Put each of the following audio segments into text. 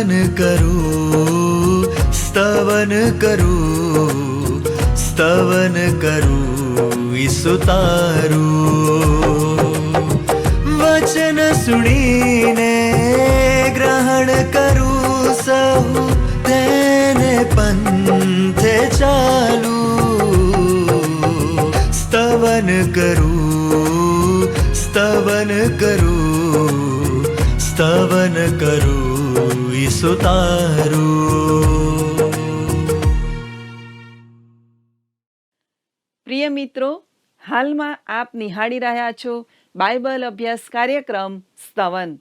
સ્તવન કરું, સ્તવન કરું, સ્તવન કરું ઈસુ તારું. વચન સુણીને ગ્રહણ કરું સહુ, તેને પંથે ચાલું. સ્તવન કરું, સ્તવન કરું, સ્તવન કરું ઈસુ તારું. પ્રિય મિત્રો, હાલમાં આપ નિહાળી રહ્યા છો બાઇબલ અભ્યાસ કાર્યક્રમ સ્તવન.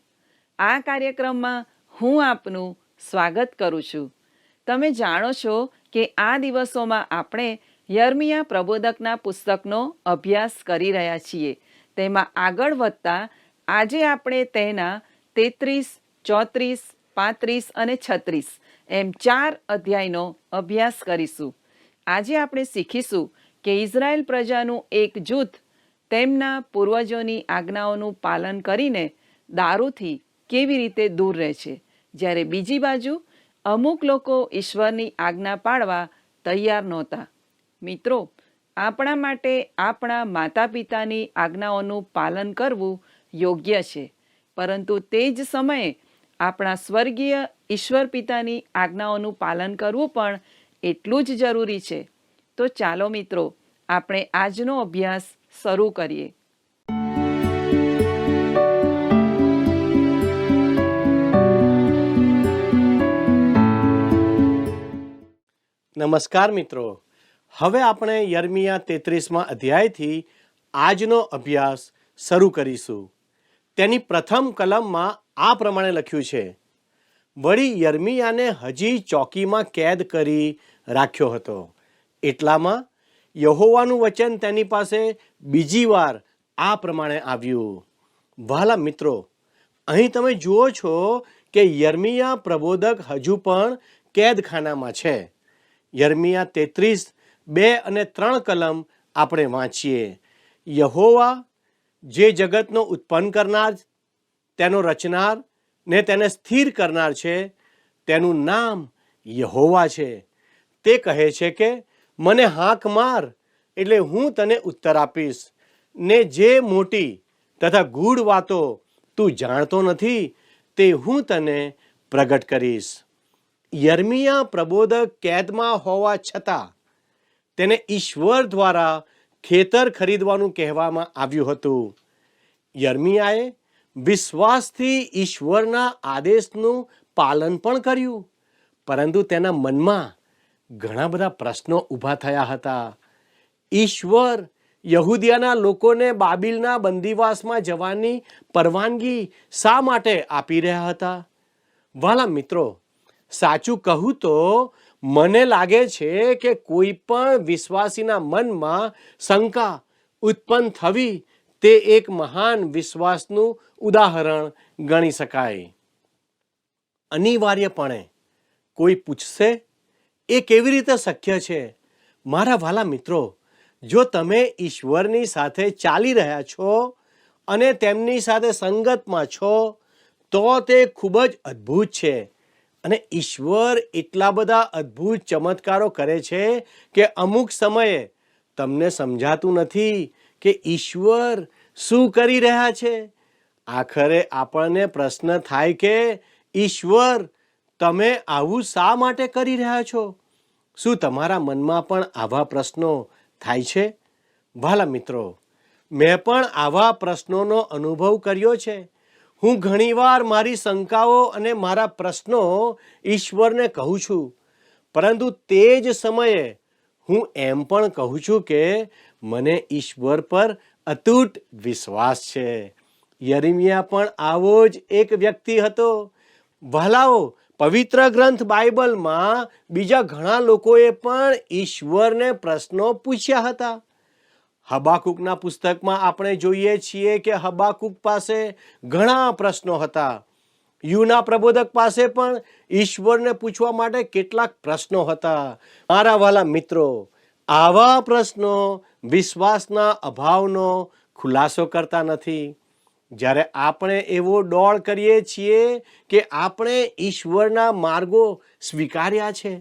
આ કાર્યક્રમમાં હું આપનું સ્વાગત કરું છું. તમે જાણો છો કે આ દિવસોમાં આપણે યર્મિયા પ્રબોધકના પુસ્તકનો અભ્યાસ કરી રહ્યા છીએ. તેમાં આગળ વધતા આજે આપણે તેના 33, 34, 35 અને 36 એમ 4 અધ્યાયનો અભ્યાસ કરીશું. આજે આપણે શીખીશું કે ઇઝરાયેલ પ્રજાનું એક જૂથ તેમના પૂર્વજોની આજ્ઞાઓનું પાલન કરીને દારૂથી કેવી રીતે દૂર રહે છે, જ્યારે બીજી બાજુ અમુક લોકો ઈશ્વરની આજ્ઞા પાળવા તૈયાર નહોતા. મિત્રો, આપણા માટે આપણા માતા પિતાની આજ્ઞાઓનું પાલન કરવું યોગ્ય છે, પરંતુ તે જ સમયે આપણા સ્વર્ગીય ઈશ્વર પિતાની આજ્ઞાઓનું પાલન કરવું પણ એટલું જ જરૂરી છે. તો ચાલો મિત્રો, આપણે આજનો અભ્યાસ શરૂ કરીએ. નમસ્કાર મિત્રો, હવે આપણે યર્મિયા 33મા અધ્યાયથી આજનો અભ્યાસ શરૂ કરીશું. તેની પ્રથમ કલમમાં આ પ્રમાણે લખ્યું છે: વળી યર્મિયાને હજી ચોકીમાં કેદ કરી રાખ્યો હતો. એટલામાં યહોવાનું વચન તેની પાસે બીજી વાર આ પ્રમાણે આવ્યું. વહાલા મિત્રો, અહીં તમે જુઓ છો કે યર્મિયા પ્રબોધક હજુ પણ કેદખાનામાં છે. યર્મિયા 33, 2 અને 3 કલમ આપણે વાંચીએ. યહોવા જે જગતનો ઉત્પન્ન કરનાર, તેનો રચનાર ને તેને સ્થિર કરનાર છે, તેનું નામ યહોવા છે. તે કહે છે કે મને હાંક માર, એટલે હું તને ઉત્તર આપીશ, ને જે મોટી તથા ગૂઢ વાતો તું જાણતો નથી તે હું તને પ્રગટ કરીશ. યર્મિયા પ્રબોધક કેદમાં હોવા છતાં તેને ઈશ્વર દ્વારા ખેતર ખરીદવાનું કહેવામાં આવ્યું હતું. યર્મિયાએ વિશ્વાસથી ઈશ્વરના આદેશનું પાલન પણ કર્યું, પરંતુ તેના મનમાં ઘણા બધા પ્રશ્નો ઊભા થયા હતા. ઈશ્વર યહૂદિયાના લોકોને બાબિલના બંદીવાસમાં જવાની પરવાનગી શા માટે આપી રહ્યા હતા? વાલા મિત્રો, સાચું કહું તો મને લાગે છે કે કોઈ પણ વિશ્વાસીના મનમાં શંકા ઉત્પન્ન થવી તે એક મહાન વિશ્વાસનું ઉદાહરણ ગણી શકાય. અનિવાર્યપણે કોઈ પૂછશે, એ કેવી રીતે શક્ય છે? મારા વાલા મિત્રો, જો તમે ઈશ્વરની સાથે ચાલી રહ્યા છો અને તેમની સાથે સંગતમાં છો તો તે ખૂબ જ અદ્ભુત છે. અને ઈશ્વર એટલા બધા અદ્ભુત ચમત્કારો કરે છે કે અમુક સમયે તમને સમજાતું નથી કે ઈશ્વર શું કરી રહ્યા છે. આખરે આપણને પ્રશ્ન થાય કે ઈશ્વર, તમે આવું શા માટે કરી રહ્યા છો? શું તમારા મનમાં પણ આવા પ્રશ્નો થાય છે? વાલા મિત્રો, મેં પણ આવા પ્રશ્નોનો અનુભવ કર્યો છે. હું ઘણીવાર મારી શંકાઓ અને મારા પ્રશ્નો ઈશ્વરને કહું છું, પરંતુ તે જ સમયે હું એમ પણ કહું છું કે મને ઈશ્વર પર અતૂટ વિશ્વાસ છે. યર્મિયા પણ આવો જ એક વ્યક્તિ હતો. વહાલાઓ, પવિત્ર ગ્રંથ બાઇબલમાં બીજા ઘણા લોકોએ પણ ઈશ્વરને પ્રશ્નો પૂછ્યા હતા. હબાકૂકના પુસ્તકમાં આપણે જોઈએ છીએ કે હબાકૂક પાસે ઘણા પ્રશ્નો હતા. યુના પ્રબોધક પાસે પણ ઈશ્વરને પૂછવા માટે કેટલાક પ્રશ્નો હતા. મારા વાલા મિત્રો, આવા પ્રશ્નો વિશ્વાસના અભાવનો ખુલાસો કરતા નથી. જ્યારે આપણે એવો દોડ કરીએ છીએ કે આપણે ઈશ્વરના માર્ગો સ્વીકાર્યા છે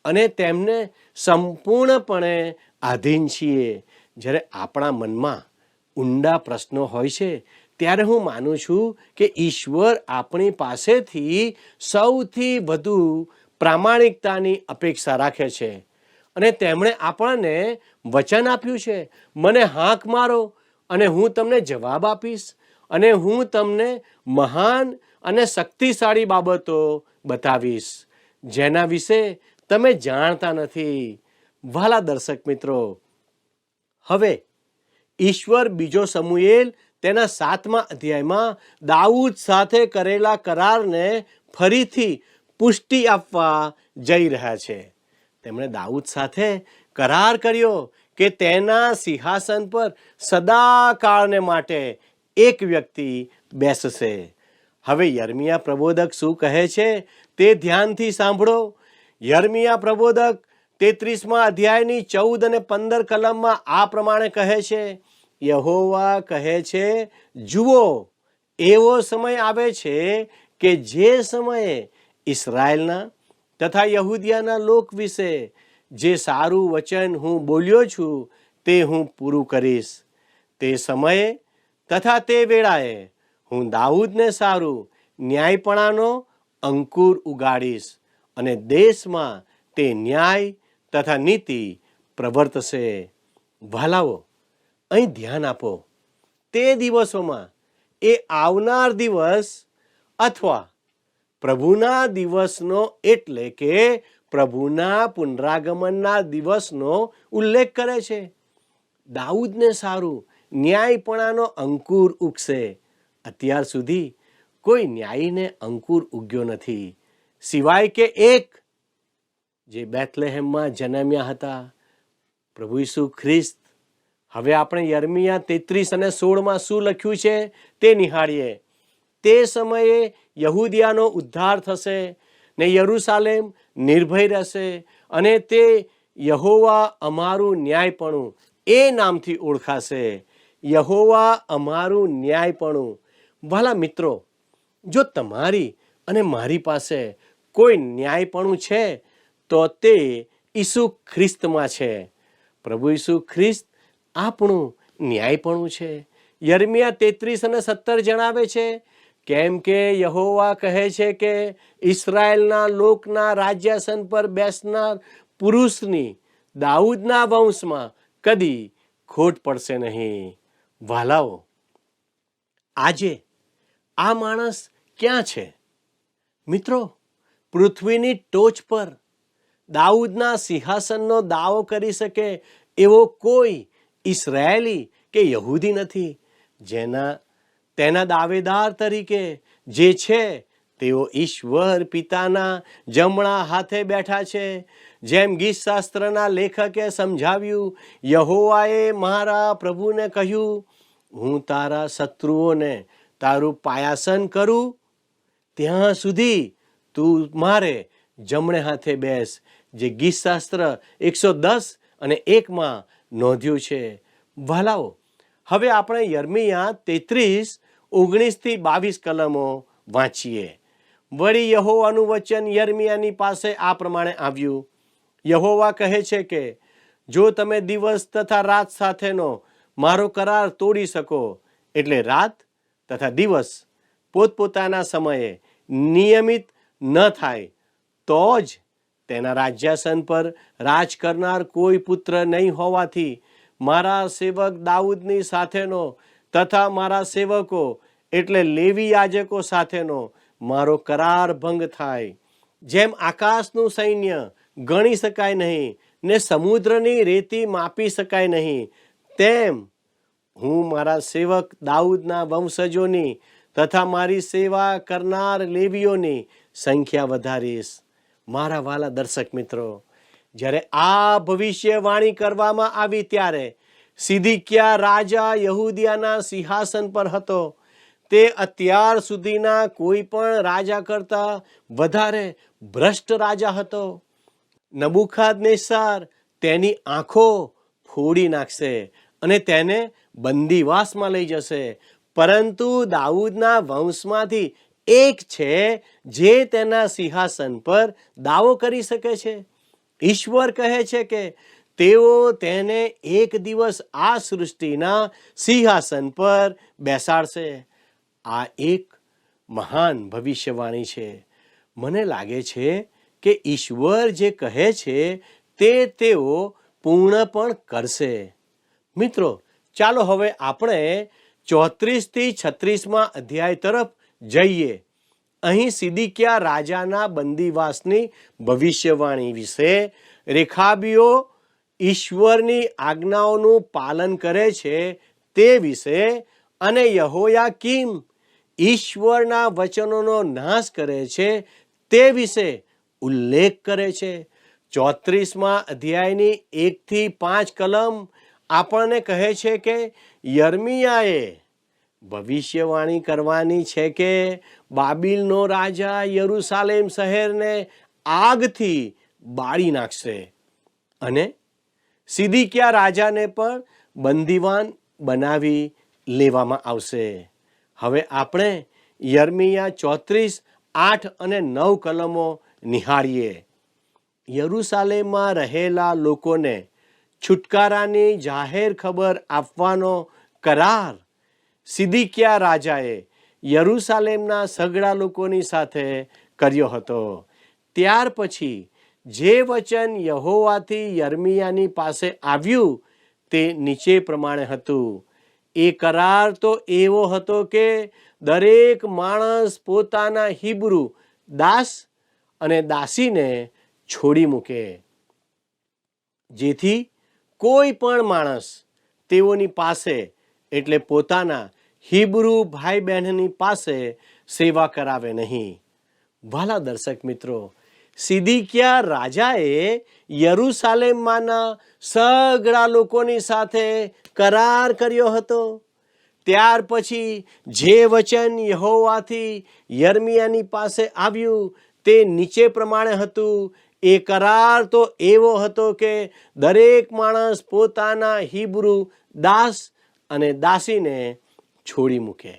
અને તેમને સંપૂર્ણપણે આધીન છીએ, જ્યારે આપણા મનમાં ઊંડા પ્રશ્નો હોય છે, ત્યારે હું માનું છું કે ઈશ્વર આપણી પાસેથી સૌથી વધુ પ્રામાણિકતાની અપેક્ષા રાખે છે અને તેમણે આપણને વચન આપ્યું છે, મને હાંક મારો અને હું તમને જવાબ આપીશ અને હું તમને મહાન અને શક્તિશાળી બાબતો બતાવીશ જેના વિશે તમે જાણતા નથી. વહાલા દર્શક મિત્રો, હવે ઈશ્વર બીજો સમુએલ તેના 7મા અધ્યાયમાં દાઉદ સાથે કરેલા કરારને ફરીથી પુષ્ટિ આપવા જઈ રહ્યા છે. તેમણે દાઉદ સાથે કરાર કર્યો કે તેના સિંહાસન પર સદાકાળને માટે એક વ્યક્તિ બેસશે. હવે યર્મિયા પ્રબોધક શું કહે છે તે ધ્યાનથી સાંભળો. યર્મિયા પ્રબોધક 33મા અધ્યાયની 14 અને 15 કલમમાં આ પ્રમાણે કહે છે, યહોવા કહે છે, જુઓ, એવો સમય આવે છે કે જે સમયે ઇસ્રાયેલના તથા યહૂદિયાના લોક વિશે જે સારું વચન હું બોલ્યો છું તે હું પૂરું કરીશ. તે સમયે તથા તે વેળાએ હું દાઉદને સારું ન્યાયપણાનો અંકુર ઉગાડીશ અને દેશમાં તે ન્યાય તથા નીતિ પ્રવર્તશે. વહાલાઓ, અહીં ધ્યાન આપો. તે દિવસોમાં એ આવનાર દિવસ અથવા પ્રભુના દિવસનો એટલે કે પ્રભુના પુનરાગમનના દિવસનો ઉલ્લેખ કરે છે. દાઉદને સારું ન્યાયપણાનો અંકુર ઉગશે. અત્યાર સુધી કોઈ ન્યાયીને અંકુર ઉગ્યો નથી, સિવાય કે એક જે બેથલેહેમમાં જન્મ્યા હતા, પ્રભુ ઈસુ ખ્રિસ્ત. હવે આપણે યર્મિયા 33 અને 16માં શું લખ્યું છે તે નિહાળીએ. તે સમયે યહૂદિયાનો ઉદ્ધાર થશે ને યરૂશાલેમ નિર્ભય રહેશે અને તે યહોવા અમારું ન્યાયપણું એ નામથી ઓળખાશે. યહોવા અમારું ન્યાયપણું. ભલા મિત્રો, જો તમારી અને મારી પાસે કોઈ ન્યાયપણું છે તો તે ઈસુ ખ્રિસ્તમાં છે. પ્રભુ ઈસુ ખ્રિસ્ત આપણું ન્યાયપણું છે. યર્મિયા 33 અને 17 જણાવે છે, કેમ કે યહોવા કહે છે કે ઇસ્રાયેલના લોકના રાજ્યાસન પર બેસનાર પુરુષની દાઉદના વંશમાં કદી ખોટ પડશે નહીં. વહાલાઓ, આજે આ માણસ ક્યાં છે? મિત્રો, પૃથ્વીની ટોચ પર દાઉદના સિંહાસનનો દાવો કરી શકે એવો કોઈ ઇસ્રાયેલી કે યહૂદી નથી. તેના દાવેદાર તરીકે જે છે તેઓ ઈશ્વર પિતાના જમણા હાથે બેઠા છે. જેમ ગીતશાસ્ત્રના લેખકે સમજાવ્યું, યહોવાએ મારા પ્રભુને કહ્યું, હું તારા શત્રુઓને તારું પાયાસન કરું ત્યાં સુધી તું મારે જમણે હાથે બેસ. જે ગીતશાસ્ત્ર 110 અને 1માં નોંધ્યું છે. વહાલાઓ, હવે આપણે યર્મિયા 33 19-22 કલમો વાંચીએ. વળી યહોવાનું વચન યર્મિયાની પાસે આ પ્રમાણે આવ્યું. યહોવા કહે છે કે જો તમે દિવસ તથા રાત સાથેનો મારો કરાર તોડી શકો, એટલે રાત તથા દિવસ પોતપોતાના સમયે નિયમિત ન થાય, તો જ તેના રાજ્યાસન પર રાજ કરનાર કોઈ પુત્ર નહીં હોવાથી મારા સેવક દાઉદની સાથેનો તથા મારા સેવકો એટલે લેવી યાજકો સાથેનો મારો કરાર ભંગ થાય. જેમ આકાશનું સૈન્ય ગણી શકાય નહીં ને સમુદ્રની રેતી માપી શકાય નહીં, તેમ હું મારા સેવક દાઉદના વંશજોની તથા મારી સેવા કરનાર લેવીઓની સંખ્યા વધારીશ. મારા વાલા દર્શક મિત્રો, જ્યારે આ ભવિષ્યવાણી કરવામાં આવી ત્યારે સિદિક્યા રાજા યહૂદિયાના સિંહાસન પર હતો. તે અત્યાર સુધીના કોઈ પણ રાજા કરતા વધારે ભ્રષ્ટ રાજા હતો. નબુખાદનેસ્સાર તેની આંખો ફોડી નાખશે અને તેને બંદીવાસમાં લઈ જશે. પરંતુ દાઉદના વંશમાંથી એક છે જે તેના સિંહાસન પર દાવો કરી શકે છે. ઈશ્વર કહે છે કે તેઓ તેને એક દિવસ આ સૃષ્ટિના સિંહાસન પર બેસાડશે. આ એક મહાન ભવિષ્યવાણી છે. મને લાગે છે કે ઈશ્વર જે કહે છે તે તેઓ પૂર્ણ પણ કરશે. મિત્રો, ચાલો હવે આપણે 34 થી 36 અધ્યાય તરફ જઈએ. અહીં સિદિકિયા રાજાના બંદીવાસની ભવિષ્યવાણી વિશે, રેખાબીઓ ઈશ્વરની આજ્ઞાઓનું પાલન કરે છે તે વિશે, અને યહોયાકીમ ઈશ્વરના વચનોનો નાશ કરે છે તે વિશે ઉલ્લેખ કરે છે. 34 અધ્યાયની 1 થી 5 કલમ આપણને કહે છે કે યર્મિયાએ ભવિષ્યવાણી કરવાની છે કે બાબિલનો રાજા યરૂશાલેમ શહેરને આગથી બાળી નાખશે અને સિદિકિયા રાજાને પણ બંદીવાન બનાવી લેવામાં આવશે. હવે આપણે યર્મિયા 34, 8 અને 9 કલમો નિહાળીએ. યરૂશાલેમમાં રહેલા લોકોને છુટકારાની જાહેર ખબર આપવાનો કરાર સિદિકિયા રાજાએ યરૂશાલેમના સગળા લોકોની સાથે કર્યો હતો. ત્યાર પછી જે વચન યહોવાથી યર્મિયાની પાસે આવ્યું તે નીચે પ્રમાણે હતું. એ કરાર તો એવો હતો કે દરેક માણસ પોતાના હિબ્રુ દાસ અને દાસીને છોડી મૂકે, જેથી કોઈ પણ માણસ તેઓની પાસે એટલે પોતાના હિબ્રુ ભાઈ બહેનની પાસે સેવા કરાવે નહીં. વાલા દર્શક મિત્રો, સિદિકિયા રાજાએ યરૂશાલેમમાંના સગળા લોકોની સાથે કરાર કર્યો હતો. ત્યાર પછી જે વચન યહોવાથી યર્મિયાની પાસે આવ્યું તે નીચે પ્રમાણે હતું. એ કરાર તો એવો હતો કે દરેક માણસ પોતાના હિબ્રુ દાસ અને દાસીને છોડી મૂકે.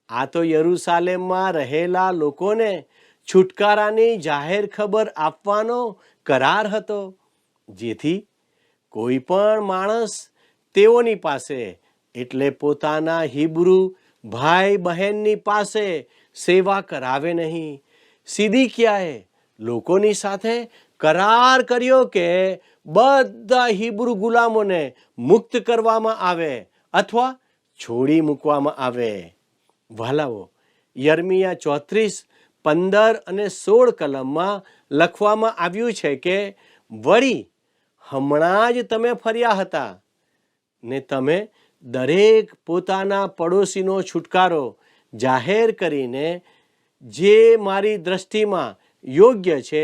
આ તો યરૂશાલેમમાં રહેલા લોકોને છુટકારાની જાહેર ખબર આપવાનો કરાર હતો, જેથી કોઈ પણ માણસ તેઓની પાસે એટલે પોતાના હિબ્રુ ભાઈ બહેનની પાસે સેવા કરાવે નહીં. સિદિકિયાએ લોકોની સાથે કરાર કર્યો કે બધા હિબ્રુ ગુલામોને મુક્ત કરવામાં આવે અથવા છોડી મૂકવામાં આવે. વાલાઓ, યર્મિયા 34, 15 અને 16 કલમમાં લખવામાં આવ્યું છે કે વળી હમણાં જ તમે ફર્યા હતા ને તમે દરેક પોતાના પડોશીનો છુટકારો જાહેર કરીને જે મારી દ્રષ્ટિમાં યોગ્ય છે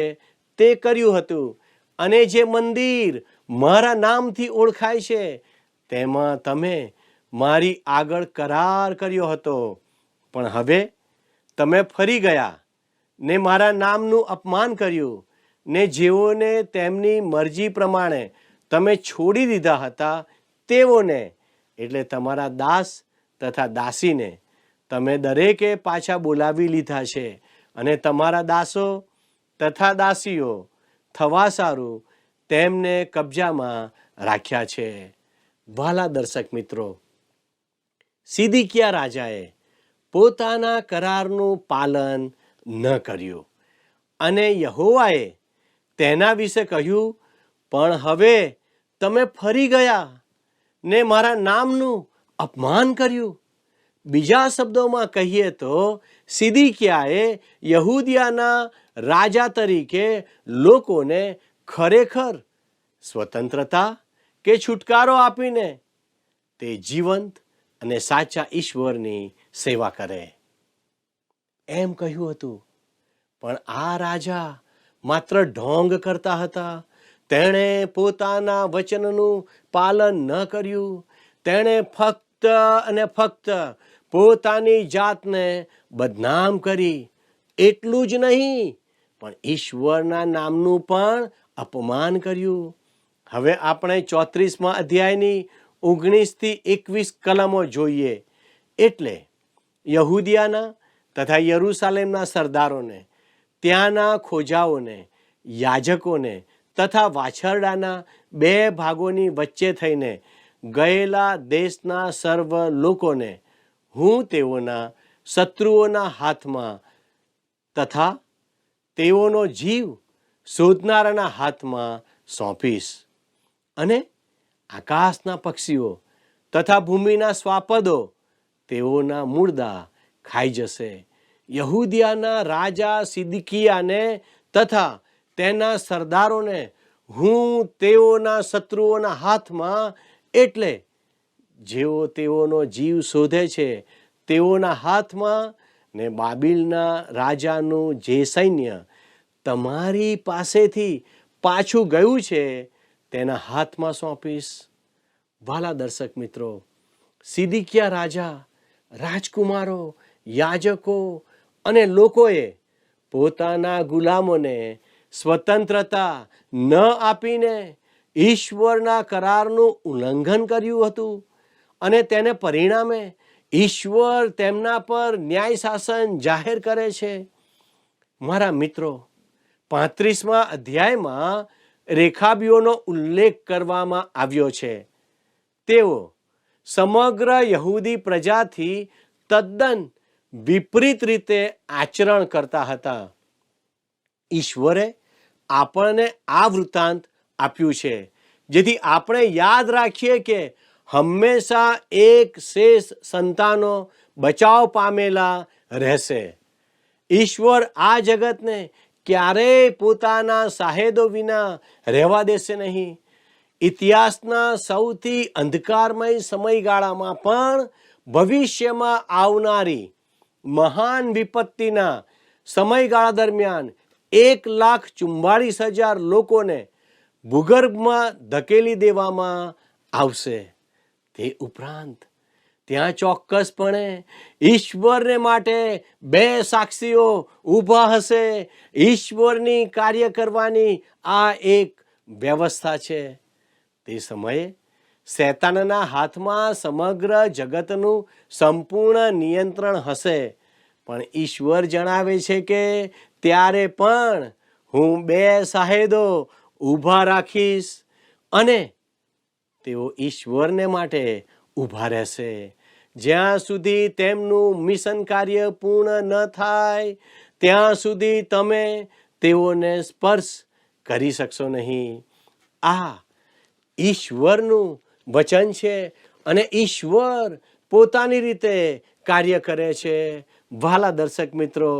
તે કર્યું હતું, અને જે મંદિર મારા નામથી ઓળખાય છે તેમાં તમે મારી આગળ કરાર કર્યો હતો. પણ હવે તમે ફરી ગયા ને મારા નામનું અપમાન કર્યું, ને જેઓને તેમની મરજી પ્રમાણે તમે છોડી દીધા હતા તેઓને એટલે તમારા દાસ તથા દાસીને તમે દરેકે પાછા બોલાવી લીધા છે, અને તમારા દાસો તથા દાસીઓ થવા સારું તેમને કબજામાં રાખ્યા છે. વાલા દર્શક મિત્રો, સિદિકિયા રાજાએ પોતાના કરારનું પાલન ન કર્યું અને યહોવાએ તેના વિશે કહ્યું, પણ હવે તમે ફરી ગયા ને મારા નામનું અપમાન કર્યું. બીજા શબ્દોમાં કહીએ તો સિદિકિયાએ યહૂદિયાના રાજા તરીકે લોકોને ખરેખર સ્વતંત્રતા કે છુટકારો આપીને તે જીવંત અને સાચા ઈશ્વરની સેવા કરે એમ કહ્યું હતું. પણ આ રાજા માત્ર ઢોંગ કરતા હતા. તેણે પોતાના વચનનું પાલન ન કર્યું. તેણે ફક્ત અને ફક્ત પોતાની જાતને બદનામ કરી. એટલું જ નહીં, પણ ઈશ્વરના નામનું પણ અપમાન કર્યું. હવે આપણે 34 અધ્યાયની 19 થી 21 કલમો જોઈએ. એટલે યહૂદિયાના તથા યરૂશાલેમના સરદારોને, ત્યાંના ખોજાઓને, યાજકોને તથા વાછરડાના 2 ભાગોની વચ્ચે થઈને ગયેલા દેશના સર્વ લોકોને હું તેઓના શત્રુઓના હાથમાં તથા તેઓનો જીવ શોધનારાના હાથમાં સોંપીશ. અને આકાશના પક્ષીઓ તથા ભૂમિના શ્વાપદો તેઓના મૂળદા ખાઈ જશે. યહૂદિયાના રાજા સિદકિયાને તથા તેના સરદારોને હું તેઓના શત્રુઓના હાથમાં, એટલે જેઓ તેઓનો જીવ શોધે છે તેઓના હાથમાં, ને બાબિલના રાજાનું જે સૈન્ય તમારી પાસેથી પાછું ગયું છે તેના હાથમાં સોંપીશ. વાલા દર્શક મિત્રો, સિદકિયા રાજા, રાજકુમારો, યાજકો અને લોકોએ પોતાના ગુલામોને સ્વતંત્રતા ન આપીને ઈશ્વરના કરારનું ઉલ્લંઘન કર્યું હતું, અને તેને પરિણામે ઈશ્વર તેમના પર ન્યાય શાસન જાહેર કરે છે. મારા મિત્રો, 35મા અધ્યાયમાં રેખાબીઓનો ઉલ્લેખ કરવામાં આવ્યો છે. તેઓ સમગ્ર યહૂદી પ્રજાથી તદ્દન વિપરીત રીતે આચરણ કરતા હતા. ઈશ્વરે આપણને આ વૃત્તાંત આપ્યું છે જેથી આપણે યાદ રાખીએ કે હંમેશા એક શેષ સંતાનો બચાવ પામેલા રહેશે. ઈશ્વર આ જગતને ક્યારેય પોતાના સાહેદો વિના રહેવા દેશે નહીં. ઇતિહાસના સૌથી અંધકારમય સમયગાળામાં પણ ભવિષ્યમાં આવનારી મહાન વિપત્તિના સમયગાળા દરમિયાન 1,44,000 લોકોને ભૂગર્ભમાં ધકેલી દેવામાં આવશે. તે ઉપરાંત ત્યાં ચોક્કસપણે ઈશ્વરને માટે 2 સાક્ષીઓ ઊભા હશે. ઈશ્વરની કાર્ય કરવાની આ એક વ્યવસ્થા છે. તે સમયે શૈતાનના હાથમાં સમગ્ર જગતનું સંપૂર્ણ નિયંત્રણ હશે, પણ ઈશ્વર જણાવે છે કે ત્યારે પણ હું 2 સાહેદો ઊભા રાખીશ અને તેઓ ઈશ્વરને માટે ઊભા રહેશે. જ્યાં સુધી તેમનું મિશન કાર્ય પૂર્ણ ન થાય ત્યાં સુધી તમે તેઓને સ્પર્શ કરી શકશો નહીં. આ ઈશ્વરનું વચન છે અને ઈશ્વર પોતાની રીતે કાર્ય કરે છે. વાલા દર્શક મિત્રો,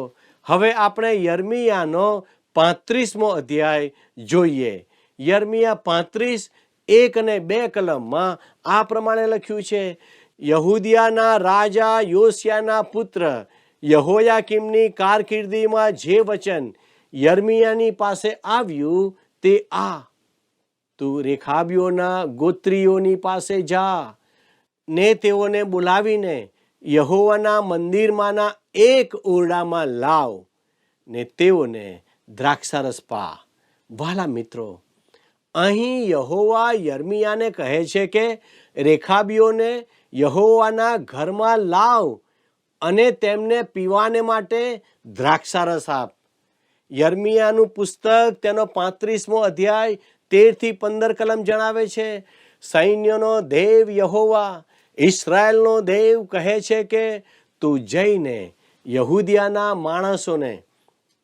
હવે આપણે યર્મિયાનો 35મો અધ્યાય જોઈએ. યર્મિયા 35, 1 અને 2 કલમમાં આ પ્રમાણે લખ્યું છે: યહૂદિયાના રાજા યોશિયાના પુત્ર યહોયાકીમની કારકિર્દીમાં જે વચન યર્મિયાની પાસે આવ્યું તે આ: તું રેખાબીઓના ગોત્રીઓની પાસે જા ને તેઓને બોલાવીને યહોવાના મંદિરમાંના એક ઓરડામાં લાવ ને તેઓને દ્રાક્ષારસ પા. વાલા મિત્રો, અહીં યહોવા યર્મિયાને કહે છે કે રેખાબીઓને યહોવાના ઘરમાં લાવ અને તેમને પીવાને માટે દ્રાક્ષારસ આપ. યર્મિયાનું પુસ્તક તેનો 35મો અધ્યાય 13 થી 15 કલમ જણાવે છે: સૈન્યનો દેવ યહોવા, ઇસ્રાયેલનો દેવ કહે છે કે તું જઈને યહૂદિયાના માણસોને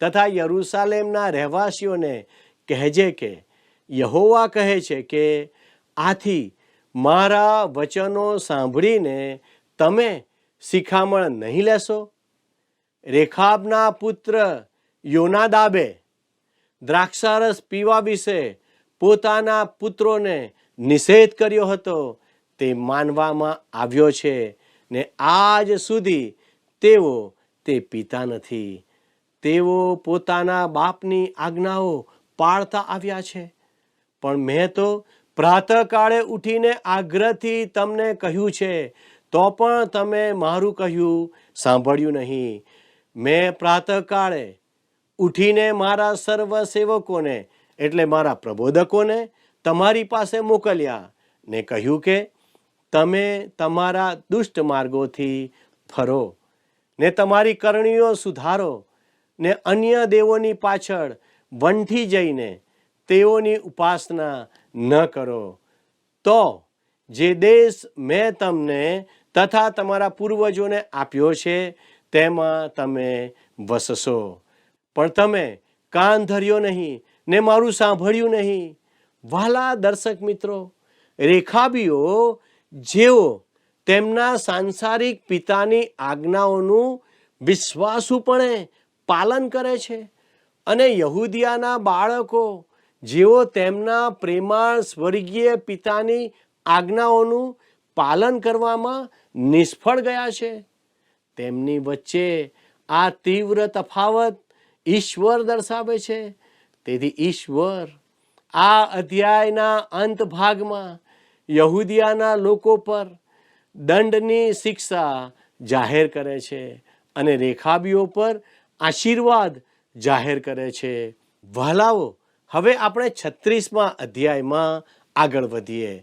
તથા યરૂશાલેમના રહેવાસીઓને કહેજે કે યહોવા કહે છે કે આથી મારા વચનો સાંભળીને તમે શિખામણ નહીં લેશો. રેખાબના પુત્ર યોનાદાબે દ્રાક્ષારસ પીવા વિશે પોતાના પુત્રોને નિષેધ કર્યો હતો તે માનવામાં આવ્યો છે ને આજ સુધી તેઓ તે પીતા નથી. તેઓ પોતાના બાપની આજ્ઞાઓ પાળતા આવ્યા છે, પણ મેં તો પ્રાતઃકાળે ઉઠીને આગ્રહથી તમને કહ્યું છે, તો પણ તમે મારું કહ્યું સાંભળ્યું નહીં. મેં પ્રાતઃકાળે ઉઠીને મારા સર્વ સેવકોને એટલે મારા પ્રબોધકોને તમારી પાસે મોકલ્યા ને કહ્યું કે તમે તમારા દુષ્ટ માર્ગોથી ફરો ને તમારી કરણીઓ સુધારો ને અન્ય દેવોની પાછળ વંઠી જઈને તેઓની ઉપાસના ન કરો, તો જે દેશ મેં તમને તથા તમારા પૂર્વજોને આપ્યો છે તેમાં તમે વસશો. પણ તમે કાન ધર્યો નહીં ને મારું સાંભળ્યું નહીં. વહાલા દર્શક મિત્રો, રેખાબીઓ જેઓ તેમના સાંસારિક પિતાની આજ્ઞાઓનું વિશ્વાસુપણે પાલન કરે છે, અને યહૂદિયાના બાળકો જેઓ તેમના પ્રેમાળ સ્વર્ગીય પિતાની આજ્ઞાઓનું પાલન કરવામાં નિષ્ફળ ગયા છે, તેમની વચ્ચે આ તીવ્ર તફાવત ઈશ્વર દર્શાવે છે. તેથી ઈશ્વર આ અધ્યાયના અંત ભાગમાં યહૂદિયાના લોકો પર દંડની શિક્ષા જાહેર કરે છે અને રેખાબીઓ પર આશીર્વાદ જાહેર કરે છે. વહાલાઓ, હવે આપણે 36મા અધ્યાયમાં આગળ વધીએ.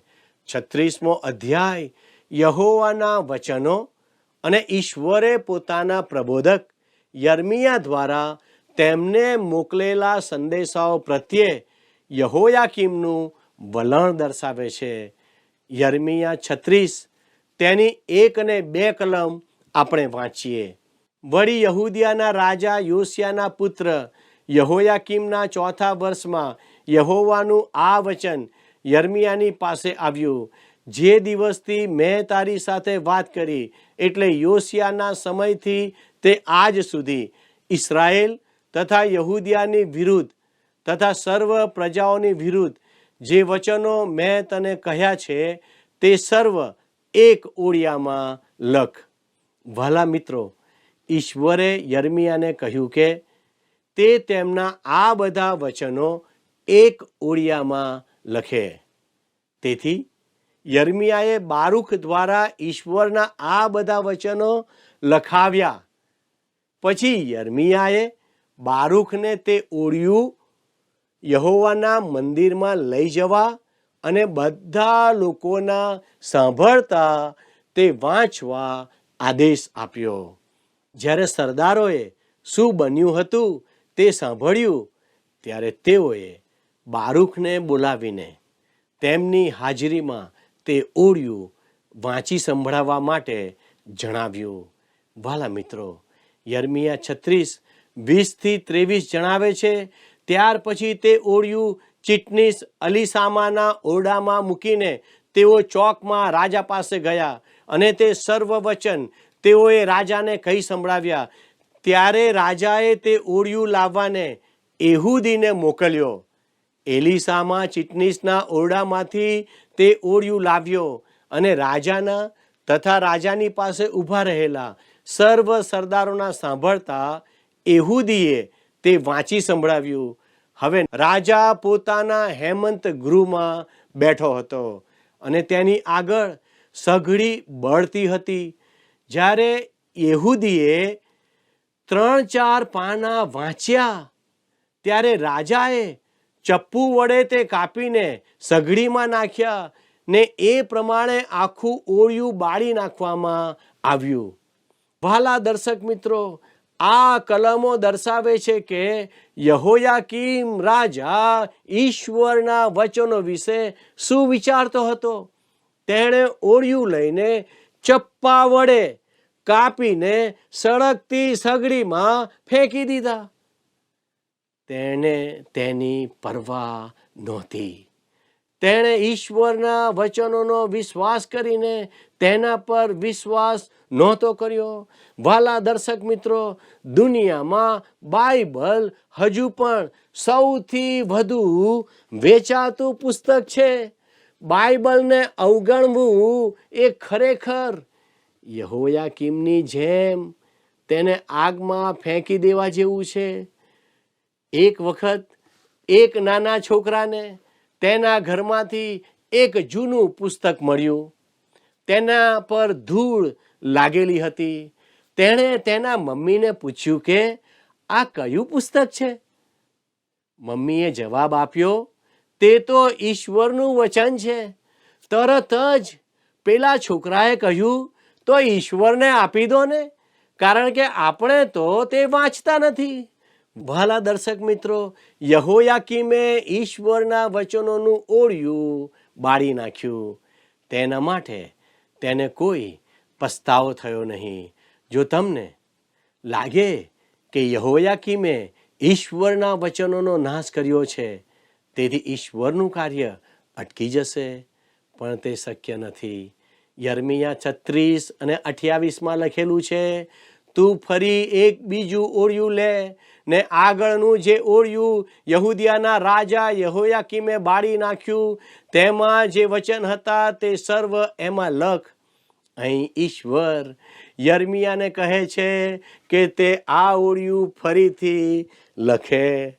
36મો અધ્યાય યહોવાના વચનો અને ઈશ્વરે પોતાના પ્રબોધક યર્મિયા દ્વારા તેમને મોકલેલા સંદેશાઓ પ્રત્યે યહોયાકીમનું વલણ દર્શાવે છે. યર્મિયા 36 તેની 1 અને 2 કલમ આપણે વાંચીએ. વળી યહૂદિયાના રાજા યોશિયાના પુત્ર યહોયાકીમના 4થા વર્ષમાં યહોવાનું આ વચન યર્મિયાની પાસે આવ્યું. જે દિવસથી મેં તારી સાથે વાત કરી, એટલે યોશિયાના સમયથી તે આજ સુધી ઇસ્રાએલ તથા યહૂદિયાની વિરુદ્ધ તથા સર્વ પ્રજાઓની વિરુદ્ધ જે વચનો મેં તને કહ્યા છે તે સર્વ એક ઓળિયામાં લખ. વહાલા મિત્રો, ઈશ્વરે યર્મિયાને કહ્યું કે તે તેમના આ બધા વચનો એક ઓળિયામાં લખે. તેથી યર્મિયાએ બારૂક દ્વારા ઈશ્વરના આ બધા વચનો લખાવ્યા. પછી યર્મિયાએ બારૂકને તે ઓળિયું યહોવાના મંદિરમાં લઈ જવા અને બધા લોકોના સાંભળતા તે વાંચવા આદેશ આપ્યો. જ્યારે સરદારોએ શું બન્યું હતું તે સાંભળ્યું, ત્યારે તેઓએ બારૂકને બોલાવીને તેમની હાજરીમાં તે ઓળિયું વાંચી સંભળાવવા માટે જણાવ્યું. વાલા મિત્રો, યર્મિયા 36:20-23 જણાવે છે, ત્યાર પછી તે ઓળિયું ચીટનીસ અલીસામાના ઓરડામાં મૂકીને તેઓ ચોકમાં રાજા પાસે ગયા અને તે સર્વ વચન તેઓએ રાજાને કહી સંભળાવ્યા. ત્યારે રાજાએ તે ઓળિયું લાવવાને એહુદીને મોકલ્યો. એલીસામા ચીટનીસના ઓરડામાંથી તે ઓળિયું લાવ્યો અને રાજાના તથા રાજાની પાસે ઊભા રહેલા સર્વ સરદારોના સાંભળતા એહુદીએ તે વાંચી સંભળાવ્યું. હવે રાજા પોતાના હેમંત ગૃહમાં બેઠો હતો અને તેની આગળ સઘળી બળતી હતી. જ્યારે યહૂદીએ 3-4 પાના વાંચ્યા, ત્યારે રાજાએ ચપ્પુ વડે તે કાપીને સઘળીમાં નાખ્યા ને એ પ્રમાણે આખું ઓળિયું બાળી નાખવામાં આવ્યું. વહાલા દર્શક મિત્રો, આ કલમો દર્શાવે છે કે યહોયાકીમ રાજા ઈશ્વરના વચનો વિશે શું વિચારતો હતો. તેણે ઓળિયું લઈને ચપ્પા વડે કાપીને સળગતી સગડીમાં ફેંકી દીધા. તેણે તેની પરવા નહોતી. તેણે ઈશ્વરના વચનોનો વિશ્વાસ કરીને તેના પર વિશ્વાસ નહોતો કર્યો. વાલા દર્શક મિત્રો, દુનિયામાં બાઇબલ હજુ પણ સૌથી વધુ વેચાતું પુસ્તક છે. બાઇબલને અવગણવું એ ખરેખર યહોયાકીમની જેમ તેને આગમાં ફેંકી દેવા જેવું છે. એક વખત એક નાના છોકરાને તેના ઘરમાંથી એક જૂનું પુસ્તક મળ્યું. તેના પર ધૂળ લાગેલી હતી. તેણે તેના મમ્મીને પૂછ્યું કે આ કયું પુસ્તક છે? મમ્મીએ જવાબ આપ્યો, તે તો ઈશ્વરનું વચન છે. તરત જ પેલા છોકરાએ કહ્યું, તો ઈશ્વરને આપી દો ને, કારણ કે આપણે તો તે વાંચતા નથી. વહાલા દર્શક મિત્રો, યહોયાકીમે ઈશ્વરના વચનોનું ઓળિયું બાળી નાખ્યું. તેના માટે તેને કોઈ પસ્તાવો થયો નહીં. જો તમને લાગે કે યહોયાકીમે ઈશ્વરના વચનોનો નાશ કર્યો છે, તેથી ઈશ્વરનું કાર્ય અટકી જશે, પણ તે શક્ય નથી. યર્મિયા 36 અને 28 લખેલું છે, તું ફરી એક બીજું ઓળિયું લે ને આગળનું જે ઓળિયું યહૂદિયાના રાજા યહોયાકીમે બાળી નાખ્યું, તેમાં જે વચન હતા તે સર્વ એમાં લખ. અહીં ઈશ્વર યર્મિયાને કહે છે કે તે આ ઓળિયું ફરીથી લખે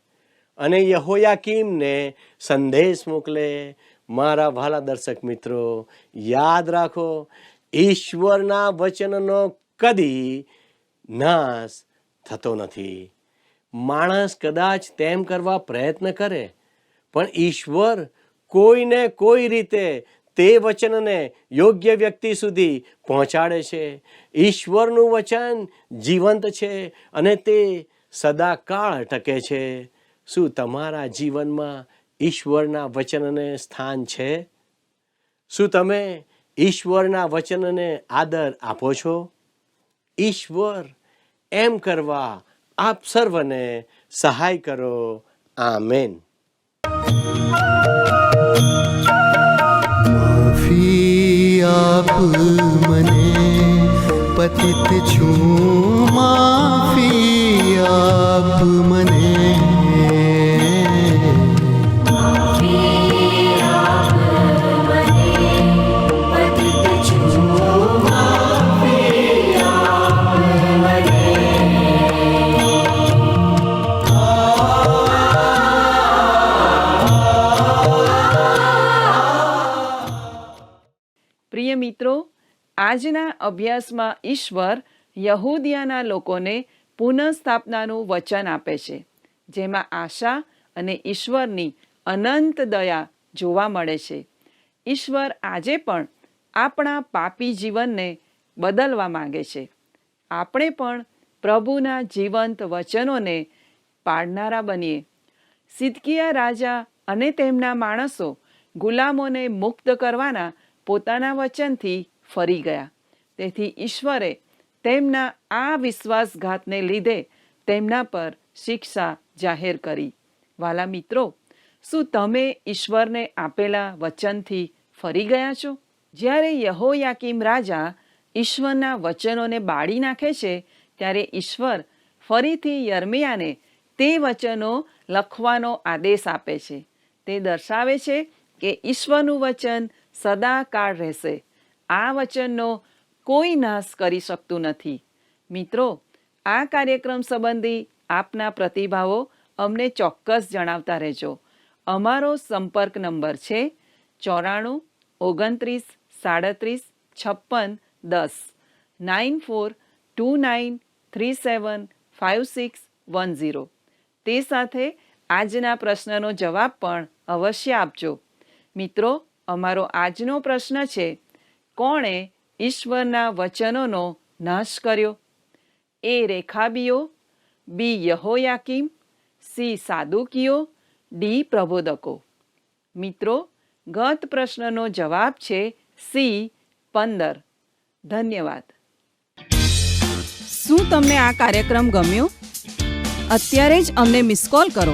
અને યહોયાકીમને સંદેશ મોકલે. મારા વહાલા દર્શક મિત્રો, યાદ રાખો, ઈશ્વરના વચનનો કદી નાશ થતો નથી. માણસ કદાચ તેમ કરવા પ્રયત્ન કરે, પણ ઈશ્વર કોઈને કોઈ રીતે તે વચનને યોગ્ય વ્યક્તિ સુધી પહોંચાડે છે. ઈશ્વરનું વચન જીવંત છે અને તે સદાકાળ ટકે છે. શું તમારા જીવનમાં ઈશ્વરના વચનને સ્થાન છે? શું તમે ઈશ્વરના વચનને આદર આપો છો? ઈશ્વર એમ કરવા આપ સર્વને સહાય કરો. આમેન. માફી આપ મને, પતિત છું, માફી આપ મને. પ્રિય મિત્રો, આજના અભ્યાસમાં ઈશ્વર યહૂદિયાના લોકોને પુનઃસ્થાપનાનું વચન આપે છે, જેમાં આશા અને ઈશ્વરની અનંત દયા જોવા મળે છે. ઈશ્વર આજે પણ આપણા પાપી જીવનને બદલવા માંગે છે. આપણે પણ પ્રભુના જીવંત વચનોને પાળનારા બનીએ. સિદકિયા રાજા અને તેમના માણસો ગુલામોને મુક્ત કરવાના પોતાના વચનથી ફરી ગયા. તેથી ઈશ્વરે તેમના આ વિશ્વાસઘાતને લીધે તેમના પર શિક્ષા જાહેર કરી. વાલા મિત્રો, શું તમે ઈશ્વરને આપેલા વચનથી ફરી ગયા છો? જ્યારે યહોયાકીમ રાજા ઈશ્વરના વચનોને બાળી નાખે છે, ત્યારે ઈશ્વર ફરીથી યર્મિયાને તે વચનો લખવાનો આદેશ આપે છે. તે દર્શાવે છે કે ઈશ્વરનું વચન સદાકાળ રહેશે. આ વચનનો કોઈ નાશ કરી શકતું નથી. મિત્રો, આ કાર્યક્રમ સંબંધી આપના પ્રતિભાવો અમને ચોક્કસ જણાવતા રહેજો. અમારો સંપર્ક નંબર છે 94 29 37 56 10 9429375610. તે સાથે આજના પ્રશ્નનો જવાબ પણ અવશ્ય આપજો. મિત્રો, અમારો આજનો પ્રશ્ન છે, કોણે ઈશ્વરના વચનોનો નાશ કર્યો? એ રેખાબીઓ, બી યહોયાકીમ, સી સાદુકીઓ, ડી પ્રબોધકો. મિત્રો, ગત પ્રશ્નનો જવાબ છે સી 15. ધન્યવાદ. શું તમને આ કાર્યક્રમ ગમ્યો? અત્યારે જ અમને મિસ કોલ કરો